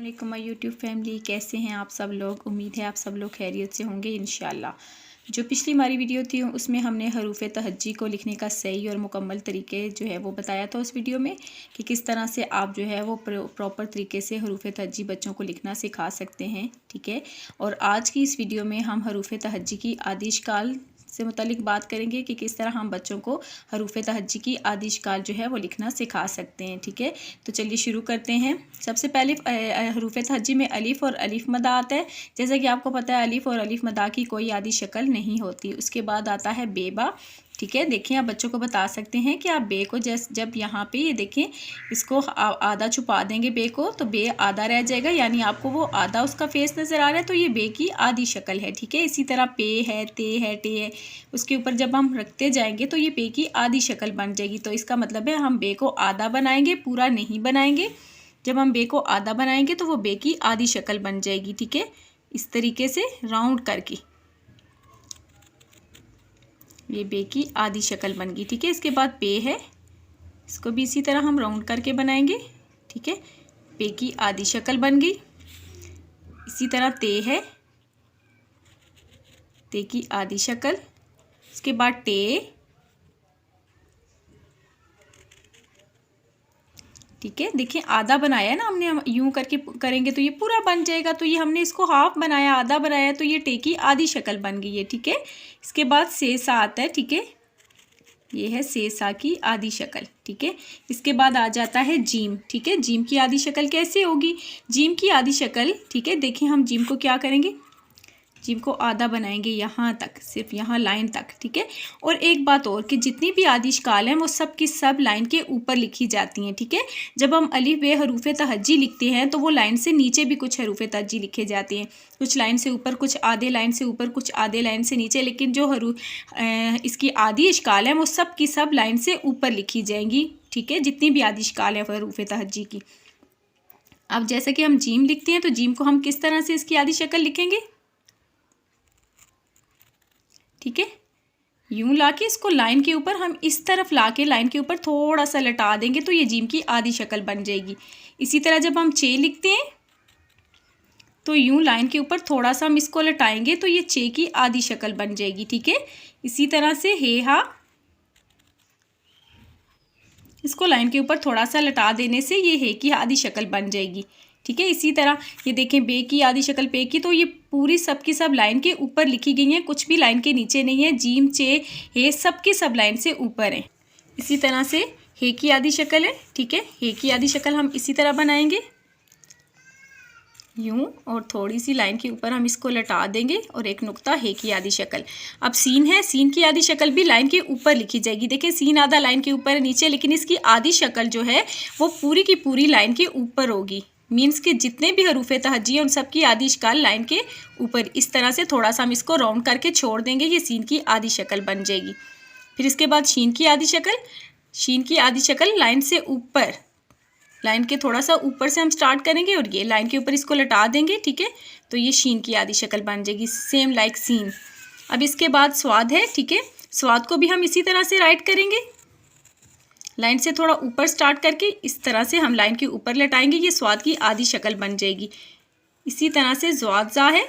अस्सलामुअलैकुम my YouTube family, कैसे हैं आप सब लोग। उम्मीद है आप सब लोग खैरियत से होंगे इंशाल्लाह। जो पिछली हमारी वीडियो थी उसमें हमने हरूफ तहज्जी को लिखने का सही और मुकम्मल तरीके जो है वो बताया था उस वीडियो में कि किस तरह से आप जो है वो प्रॉपर तरीके से हरूफ तहज्जी बच्चों को लिखना सिखा सकते हैं। ठीक है, और आज की इस वीडियो में हम हरूफ तहज्जी की आदिशकाल से मुतालिक बात करेंगे कि किस तरह हम बच्चों को हरूफ तहज्जी की आदिशकाल जो है वो लिखना सिखा सकते हैं। ठीक है, तो चलिए शुरू करते हैं। सबसे पहले हरूफ तहज्जी में अलिफ और अलिफ मदा आता है। जैसा कि आपको पता है अलिफ और अलिफ मदा की कोई आदि शक्ल नहीं होती। उसके बाद आता है बेबा। ठीक है, देखें आप बच्चों को बता सकते हैं कि आप बे को जब यहाँ पे ये देखें इसको आधा छुपा देंगे बे को, तो बे आधा रह जाएगा, यानी आपको वो आधा उसका फेस नज़र आ रहा है, तो ये बे की आधी शक्ल है। ठीक है, इसी तरह पे है, ते है, टे है, उसके ऊपर जब हम रखते जाएंगे तो ये पे की आधी शक्ल बन जाएगी। तो इसका मतलब है हम बे को आधा बनाएंगे, पूरा नहीं बनाएंगे। जब हम बे को आधा बनाएंगे तो वो बे की आधी शक्ल बन जाएगी। ठीक है, इस तरीके से राउंड करके ये बे की आधी शक्ल बन गई। ठीक है, इसके बाद पे है, इसको भी इसी तरह हम राउंड करके बनाएंगे। ठीक है, पे की आधी शक्ल बन गई। इसी तरह ते है, ते की आधी शक्ल। इसके बाद टे, ठीक है, देखिए आधा बनाया है ना हमने, हम यूं करके करेंगे तो ये पूरा बन जाएगा। तो ये हमने इसको हाफ बनाया, आधा बनाया, तो ये टे की आधी शक्ल बन गई है। ठीक है, इसके बाद से सा आता है। ठीक है, ये है से सा की आधी शक्ल। ठीक है, इसके बाद आ जाता है जीम। ठीक है, जीम की आधी शक्ल कैसे होगी। जीम की आधी शक्ल, ठीक है, देखिए हम जीम को क्या करेंगे, जीम को आधा बनाएंगे यहाँ तक, सिर्फ यहाँ लाइन तक। ठीक है, और एक बात और कि जितनी भी आदिशकाल हैं वो सब की सब लाइन के ऊपर लिखी जाती हैं। ठीक है, जब हम अलिफ बे हरूफ तहज्जी लिखते हैं तो वो लाइन से नीचे भी कुछ हरूफ तहज्जी लिखे जाते हैं, कुछ लाइन से ऊपर, कुछ आधे लाइन से ऊपर, कुछ आधे लाइन से नीचे। लेकिन जो इसकी आदि इश्काल है वो सब की सब लाइन से ऊपर लिखी जाएंगी। ठीक है, जितनी भी आदि इश्काल है हरूफ तहज्जी की। अब जैसे कि हम जीम लिखते हैं तो जीम को हम किस तरह से इसकी आदि शक्ल लिखेंगे। ठीक है, यूं लाके इसको लाइन के ऊपर हम इस तरफ लाके लाइन के ऊपर थोड़ा सा लटा देंगे तो ये जीम की आधी शक्ल बन जाएगी। इसी तरह जब हम चे लिखते हैं तो यूं लाइन के ऊपर थोड़ा सा हम इसको लटाएंगे तो ये चे की आधी शक्ल बन जाएगी। ठीक है, इसी तरह से हे हा, इसको लाइन के ऊपर थोड़ा सा लटा देने से ये हे की आधी शक्ल बन जाएगी। ठीक है, इसी तरह ये देखें बे की आधी शक्ल, पे की, तो ये पूरी सब की सब लाइन के ऊपर लिखी गई हैं, कुछ भी लाइन के नीचे नहीं है। जीम चे हे सब की सब लाइन से ऊपर है। इसी तरह से हे की आधी शक्ल है। ठीक है, हे की आधी शक्ल हम इसी तरह बनाएंगे, यूं, और थोड़ी सी लाइन के ऊपर हम इसको लटा देंगे और एक नुक्ता हे की आधी शक्ल। अब सीन है, सीन की आधी शक्ल भी लाइन के ऊपर लिखी जाएगी। देखिए सीन आधा लाइन के ऊपर है नीचे, लेकिन इसकी आधी शक्ल जो है वो पूरी की पूरी लाइन के ऊपर होगी। मीन्स के जितने भी हरूफ तहज्जी हैं उन सब की आधी इश्काल लाइन के ऊपर। इस तरह से थोड़ा सा हम इसको राउंड करके छोड़ देंगे, ये सीन की आधी शक्ल बन जाएगी। फिर इसके बाद शीन की आधी शक्ल, शीन की आधी शक्ल लाइन से ऊपर, लाइन के थोड़ा सा ऊपर से हम स्टार्ट करेंगे और ये लाइन के ऊपर इसको लटा देंगे। ठीक है, तो ये शीन की आधी शक्ल बन जाएगी, सेम लाइक सीन। अब इसके बाद स्वाद है। ठीक है, स्वाद को भी हम इसी तरह से राइट करेंगे, लाइन से थोड़ा ऊपर स्टार्ट करके इस तरह से हम लाइन के ऊपर लटाएंगे, ये स्वाद की आधी शक्ल बन जाएगी। इसी तरह से ज़्वाद है,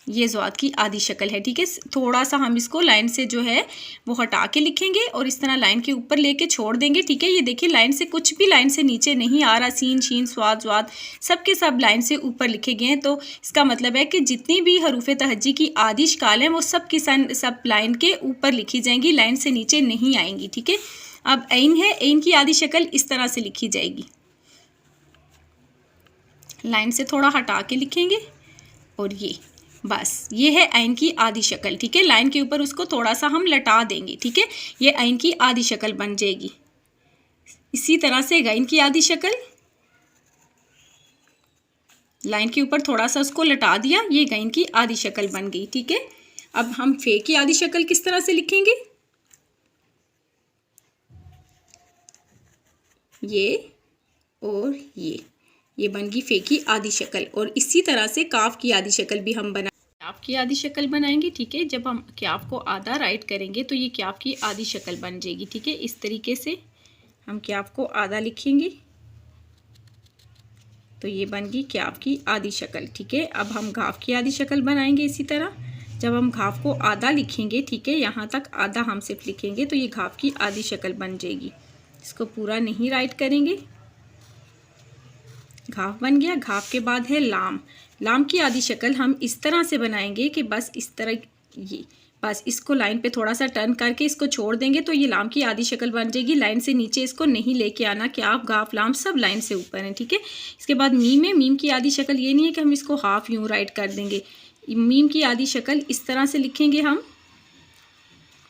ये ज़्वाद की आधी शक्ल है। ठीक है, थोड़ा सा हम इसको लाइन से जो है वो हटा के लिखेंगे और इस तरह लाइन के ऊपर लेके छोड़ देंगे। ठीक है, ये देखिए लाइन से कुछ भी लाइन से नीचे नहीं आ रहा, सीन शीन स्वाद ज़्वाद सब के सब लाइन से ऊपर लिखे गए हैं। तो इसका मतलब है कि जितनी भी हरूफ तहज्जी की आधी इश्काल हैं वो सब की सब लाइन के ऊपर लिखी जाएंगी, लाइन से नीचे नहीं आएंगी। ठीक है, अब ऐन है, ऐन की आधी शक्ल इस तरह से लिखी जाएगी, लाइन से थोड़ा हटा के लिखेंगे और ये बस ये है ऐन की आधी शक्ल। ठीक है, लाइन के ऊपर उसको थोड़ा सा हम लटा देंगे। ठीक है, ये ऐन की आधी शक्ल बन जाएगी। इसी तरह से गैन की आधी शक्ल, लाइन के ऊपर थोड़ा सा उसको लटा दिया, ये गैन की आधी शक्ल बन गई। ठीक है, अब हम फे की आधी शक्ल किस तरह से लिखेंगे, ये और ये बन गई फे की आधी शक्ल। और इसी तरह से काफ की आधी शक्ल भी हम बना, क्याफ की आधी शक्ल बनाएंगे। ठीक है, जब हम क्याफ को आधा राइट करेंगे तो ये क्याफ की आधी शक्ल बन जाएगी। ठीक है, इस तरीके से हम क्याफ को आधा लिखेंगे, तो ये बन गई क्याव की आधी शक्ल। ठीक है, अब हम घाव की आधी शक्ल बनाएंगे इसी तरह। जब हम घाव को आधा लिखेंगे, ठीक है, यहाँ तक आधा हम सिर्फ लिखेंगे तो ये घाव की आधी शक्ल बन जाएगी। इसको पूरा नहीं राइट करेंगे। घाव बन गया। घाव के बाद है लाम। लाम की आधी शक्ल हम इस तरह से बनाएंगे कि बस इस तरह, ये बस इसको लाइन पे थोड़ा सा टर्न करके इसको छोड़ देंगे तो ये लाम की आधी शक्ल बन जाएगी। लाइन से नीचे इसको नहीं लेके आना, क्याव गाफ लाम सब लाइन से ऊपर है। ठीक है, इसके बाद मीम है। मीम की आधी शक्ल ये नहीं है कि हम इसको हाफ यूं राइट कर देंगे। मीम की आधी शक्ल इस तरह से लिखेंगे हम,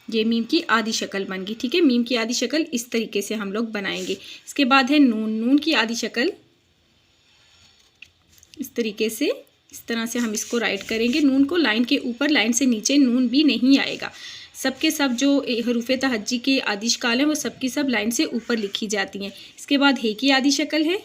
ये मीम की आधी शक्ल बन गई। ठीक है, मीम की आधी शक्ल इस तरीके से हम लोग बनाएंगे। इसके बाद है नून। नून की आधी शक्ल इस तरीके से, इस तरह से हम इसको राइट करेंगे। नून को लाइन के ऊपर, लाइन से नीचे नून भी नहीं आएगा। सबके सब जो हरूफे तहज्जी के आदि शक्ल हैं वो सबकी सब लाइन से ऊपर लिखी जाती हैं। इसके बाद हे की आधी शक्ल है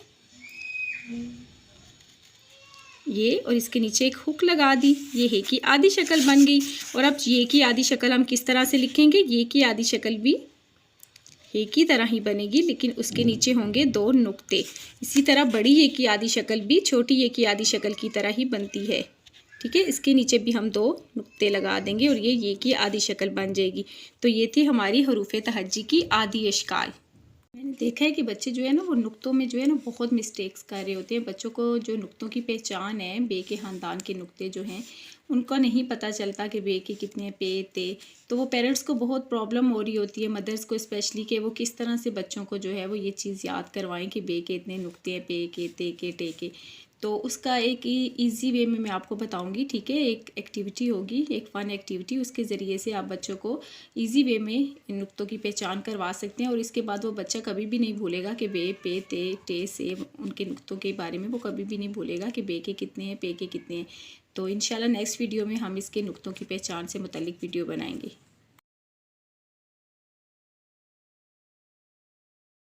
ये, और इसके नीचे एक हुक लगा दी, ये हे की आधी शक्ल बन गई। और अब ये की आधी शक्ल हम किस तरह से लिखेंगे, ये की आधी शक्ल भी हे की तरह ही बनेगी, लेकिन उसके नीचे होंगे 2 नुक्ते। इसी तरह बड़ी ये की आधी शक्ल भी छोटी ये की आधी शक्ल की तरह ही बनती है। ठीक है, इसके नीचे भी हम 2 नुक्ते लगा देंगे और ये की आधी शक्ल बन जाएगी। तो ये थी हमारी हरूफे तहज्जी की आधी अशकाल। मैंने देखा है कि बच्चे जो है ना वो नुक्तों में जो है ना बहुत मिस्टेक्स कर रहे होते हैं। बच्चों को जो नुक्तों की पहचान है, बे के ख़ानदान के नुक्ते जो हैं उनका नहीं पता चलता कि बे के कितने पे ते। तो वो पेरेंट्स को बहुत प्रॉब्लम हो रही होती है, मदर्स को स्पेशली, कि वो किस तरह से बच्चों को जो है वो ये चीज़ याद करवाएं कि बे के इतने नुक्ते हैं, पे के, ते के, टे के। तो उसका एक ईजी वे में मैं आपको बताऊंगी। ठीक है, एक एक्टिविटी होगी, एक फ़न एक्टिविटी, उसके ज़रिए से आप बच्चों को ईजी वे में इन नुक्तों की पहचान करवा सकते हैं। और इसके बाद वो बच्चा कभी भी नहीं भूलेगा कि बे, पे, ते, टे से उनके नुक्तों के बारे में वो कभी भी नहीं भूलेगा कि बे के कितने हैं, पे के कितने हैं। तो इंशाल्लाह नेक्स्ट वीडियो में हम इसके नुक्तों की पहचान से मुतल्लिक वीडियो बनाएंगे।